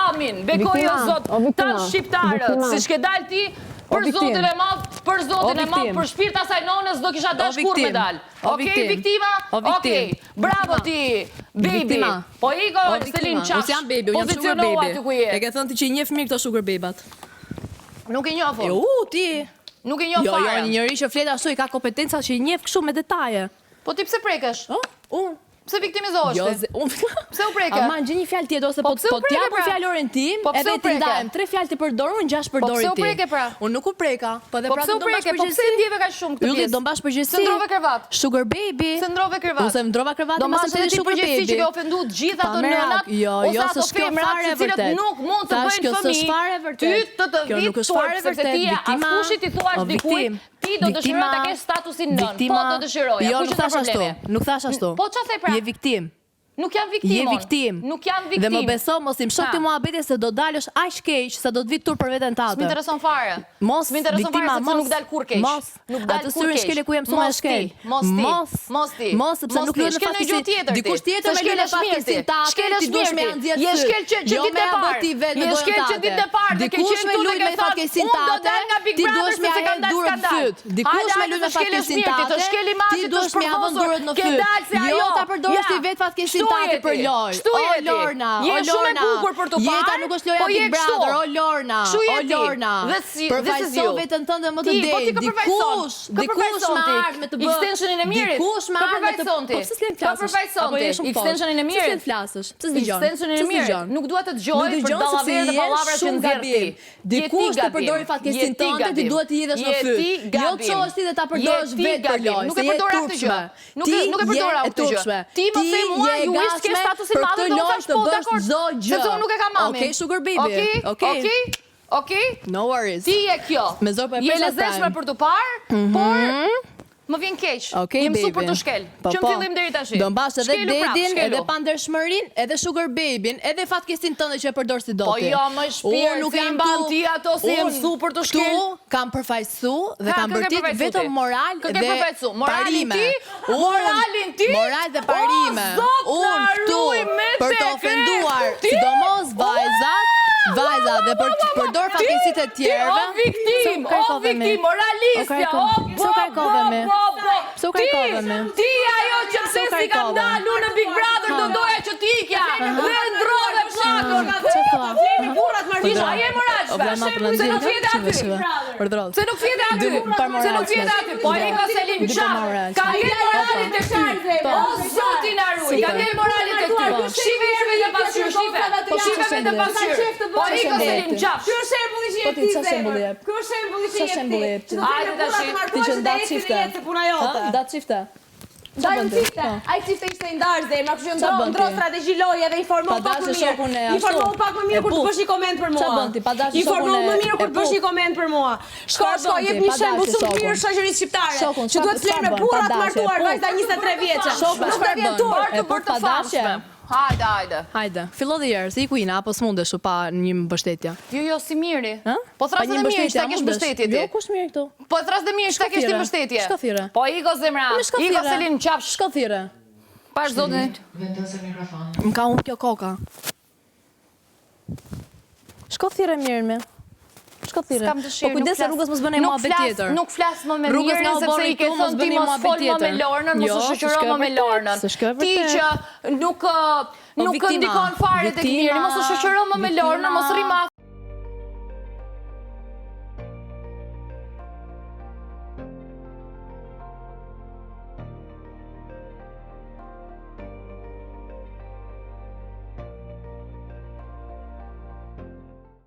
Islamin, bekoj o zot, tanë shqiptarët, si shke dal ti, për zotin e madh, për zotin e madh, për shpirt asaj nonës do kisha dash kur me dal. Okej, viktima? Okej, bravo ti, baby. Po iko Selin qafsh, Unë jam baby, unë jam sugar baby. E ke thënë ti që i njeh mirë këto sugar babat. Nuk i njoh. Jo, ti. Nuk i njoh fare. Jo, një njeri që flet ashtu i ka kompetenca që i njeh kështu me detaje. Po ti pse prekesh? Unë. Pse viktimizohesh ti? Pse u preke? Ama gjeni fjalë tjetër ose po t'jap për fjalorin tim, edhe ti ndajm 3 fjalë ti përdor, unë 6 përdori ti. Po pse u preke pra? Unë nuk u preka, po dhe pra do mbash përgjegjësi. Po pse ndjeve kaq shumë këtë pjesë? Do mbash përgjegjësi. Se ndrove krevat. Sugar baby. Se ndrove krevat. Ose ndrova krevat, do mbash edhe ti përgjegjësi që ke ofenduar të gjitha ato nënat. Jo, ato femrat të cilat nuk mund të bëjnë fëmijë. Ty të vit turp sepse ti je askushit i thuash dikujt. Ti do dëshiron ta kesh statusin nën. Po do dëshiroja. Jo, nuk thash ashtu. Nuk thash ashtu. Po çfarë the pra? Je viktim. Nuk jam viktim. Je viktim. Nuk jam viktim. Dhe më beso, mos im shoh ti muhabete se do dalësh aq keq se do të vit tur për veten tate. S'mintereson fare. Mos m'intereson fare se nuk dal kur keq. Nuk dal kur keq. Shkele ku jam mësuar shkel. Mos ti. Mos sepse nuk luhet në fatkeqësi. Dikush tjetër me lule fatkeqësin tate. Ti duhesh me anxhiet. Je shkel që ditën e parë. Je shkel që ditën e parë. Dikush me lule me fatkeqësin tate. Ti duhesh me anxhiet durën në fyt. Dikush me lule me fatkeqësin tate. Ti duhesh me avën durën në fyt. Jo ta përdorësh ti vet fatkeqësin tate për lojë. Kështu je Lorna, je shumë e bukur për të parë. Jeta nuk është loja Big Brother, o Lorna, o Lorna. Përfaqëso veten tënde më të dej. Dikush me ardh me të bëj extensionin e mirit. Dikush me ardh me të bëj. Po pse s'lem flasësh? Apo je shumë extensionin e mirit. Pse s'lem flasësh? Pse s'dëgjon? Extensionin e mirit. Nuk dua të dëgjoj për dallaverë dhe pallavra që nxjerr ti. Dikush të përdori fatkeqësin tënde, ti duhet të hidhesh në fyt. Jo çosh ti dhe ta përdorësh vetë për lojë. Nuk e përdor atë gjë. Nuk e përdor atë gjë. Ti më the mua ju ish ke statusin madh do të thash po dakord. Sepse unë nuk e kam mami. Okej, sugar baby. Okej. No worries. Ti je kjo. Me zor për je lezetshme për të parë, por më vjen keq. Jem super të shkel. Që në fillim deri tash. Do mbash edhe dedin, edhe pandershmërin, edhe sugar babyn, edhe fatkeqësin tënde që e përdor si do ti. Po jo, më shpirt, nuk e mban ti ato si jem super të shkel. Tu kam përfaqësu dhe kam bërtit vetëm moral dhe parime. Moralin ti? Moral dhe parime. Unë këtu për të ofenduar, sidomos vajza dhe për të përdor fatkeqësitë e tjerëve. O viktim, moralistja, Ti ajo që pse si kam dalu në Big Brother do doja që ti ikja dhe ndrove plakon. Fleni burrat marrësh, a je moralshme? Se nuk fjete aty. Se nuk fjete aty. Po ai ka Selin qaf. Ka ngel moralit e ty. O zoti na ruaj. Ka ngel moralit e ty. Shive vetë pasqyrë, shive vetë pasqyrë. Po ai ka Selin qaf. Ky është shembulli që je ti zemër. Ky është shembulli që je ti. Hajde tash ti që ndat çifte. Ndat çifte. Dajmë çifte. Ai çifte ishte i ndarë zemra, kështu që ndro strategji loje dhe informon pak më mirë. Informon pak më mirë kur të bësh një koment për mua. Informon më mirë kur të bësh një koment për mua. Shko, jep një shembull shumë mirë shoqërisë shqiptare. Që duhet të flen me burra të martuar, vajza 23 vjeçë. Nuk të vjen turp për të famshme. Hajde. Fillo dhe herë, se i kuina, apo s'mundesh pa një mbështetje? Jo, si miri. Po thras dhe mirë, ta kesh mbështetje ti. Jo, kush mirë këtu? Po thras dhe mirë, ta kesh ti mbështetje. Shko thirrë. Po iko zemra, iko Selin qafsh. Shko thirrë. Pash zotin. Vendose mikrofonin. Më ka humbur kjo koka. Shko thirrë mirë me. Shko thirrë. Po kujdes se rrugës mos bënej muhabet tjetër. Nuk flas më me mirë sepse i ke thënë ti mos fol më me Lornën, mos u shoqëro më me Lornën. Ti që nuk ndikon fare tek Miri, mos u shoqëro më me Lornën, mos rri